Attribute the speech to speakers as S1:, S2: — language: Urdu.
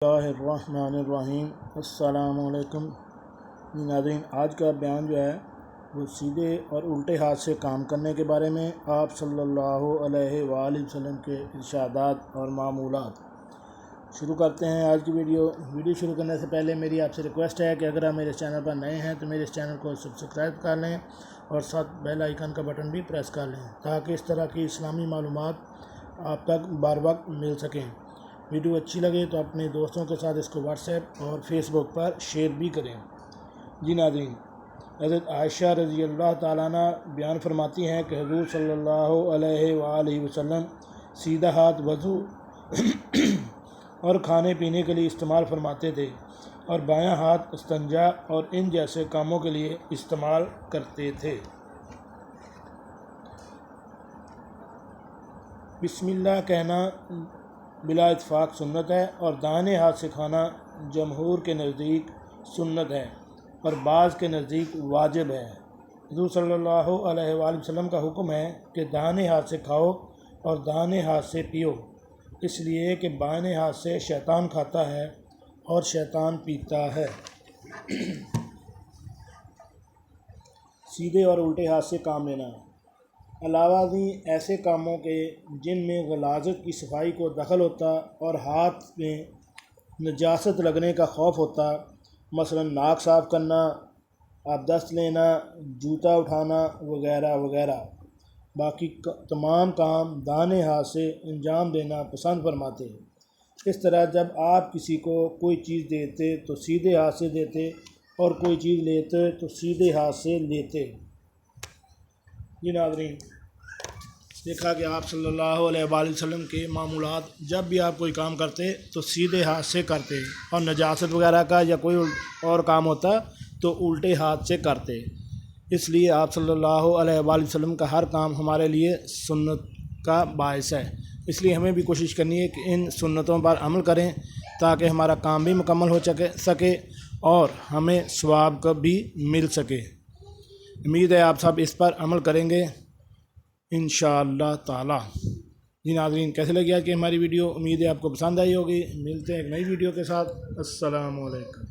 S1: اللہ الرحمن الرحیم۔ السلام علیکم ناظرین، آج کا بیان جو ہے وہ سیدھے اور الٹے ہاتھ سے کام کرنے کے بارے میں آپ صلی اللہ علیہ وآلہ وسلم کے ارشادات اور معمولات۔ شروع کرتے ہیں آج کی ویڈیو شروع کرنے سے پہلے میری آپ سے ریکویسٹ ہے کہ اگر آپ میرے چینل پر نئے ہیں تو میرے اس چینل کو سبسکرائب کر لیں اور ساتھ بیل آئیکن کا بٹن بھی پریس کر لیں تاکہ اس طرح کی اسلامی معلومات آپ تک بار وقت مل سکیں۔ ویڈیو اچھی لگے تو اپنے دوستوں کے ساتھ اس کو واٹس ایپ اور فیس بک پر شیئر بھی کریں۔ جی ناظرین، حضرت عائشہ رضی اللہ تعالیٰ عنہ بیان فرماتی ہیں کہ حضور صلی اللہ علیہ وآلہ وسلم سیدھا ہاتھ وضو اور کھانے پینے کے لیے استعمال فرماتے تھے اور بایاں ہاتھ استنجا اور ان جیسے کاموں کے لیے استعمال کرتے تھے۔ بسم اللہ کہنا بلا اتفاق سنت ہے اور دائیں ہاتھ سے کھانا جمہور کے نزدیک سنت ہے اور بعض کے نزدیک واجب ہے۔ حضور صلی اللہ علیہ وآلہ وسلم کا حکم ہے کہ دائیں ہاتھ سے کھاؤ اور دائیں ہاتھ سے پیو، اس لیے کہ بائیں ہاتھ سے شیطان کھاتا ہے اور شیطان پیتا ہے۔ سیدھے اور الٹے ہاتھ سے کام لینا علاوہ ازیں ایسے کاموں کے جن میں غلاظت کی صفائی کو دخل ہوتا اور ہاتھ میں نجاست لگنے کا خوف ہوتا، مثلا ناک صاف کرنا، ابدست لینا، جوتا اٹھانا وغیرہ وغیرہ، باقی تمام کام دائیں ہاتھ سے انجام دینا پسند فرماتے ہیں۔ اس طرح جب آپ کسی کو کوئی چیز دیتے تو سیدھے ہاتھ سے دیتے اور کوئی چیز لیتے تو سیدھے ہاتھ سے لیتے۔ جی ناظرین، دیکھا کہ آپ صلی اللہ علیہ وآلہ وسلم کے معمولات، جب بھی آپ کوئی کام کرتے تو سیدھے ہاتھ سے کرتے اور نجاست وغیرہ کا یا کوئی اور کام ہوتا تو الٹے ہاتھ سے کرتے۔ اس لیے آپ صلی اللہ علیہ وآلہ وسلم کا ہر کام ہمارے لیے سنت کا باعث ہے، اس لیے ہمیں بھی کوشش کرنی ہے کہ ان سنتوں پر عمل کریں تاکہ ہمارا کام بھی مکمل ہو سکے اور ہمیں ثواب کا بھی مل سکے۔ امید ہے آپ سب اس پر عمل کریں گے انشاءاللہ تعالی۔ جی ناظرین، کیسے لگی آج کی ہماری ویڈیو؟ امید ہے آپ کو پسند آئی ہوگی۔ ملتے ہیں ایک نئی ویڈیو کے ساتھ۔ السلام علیکم۔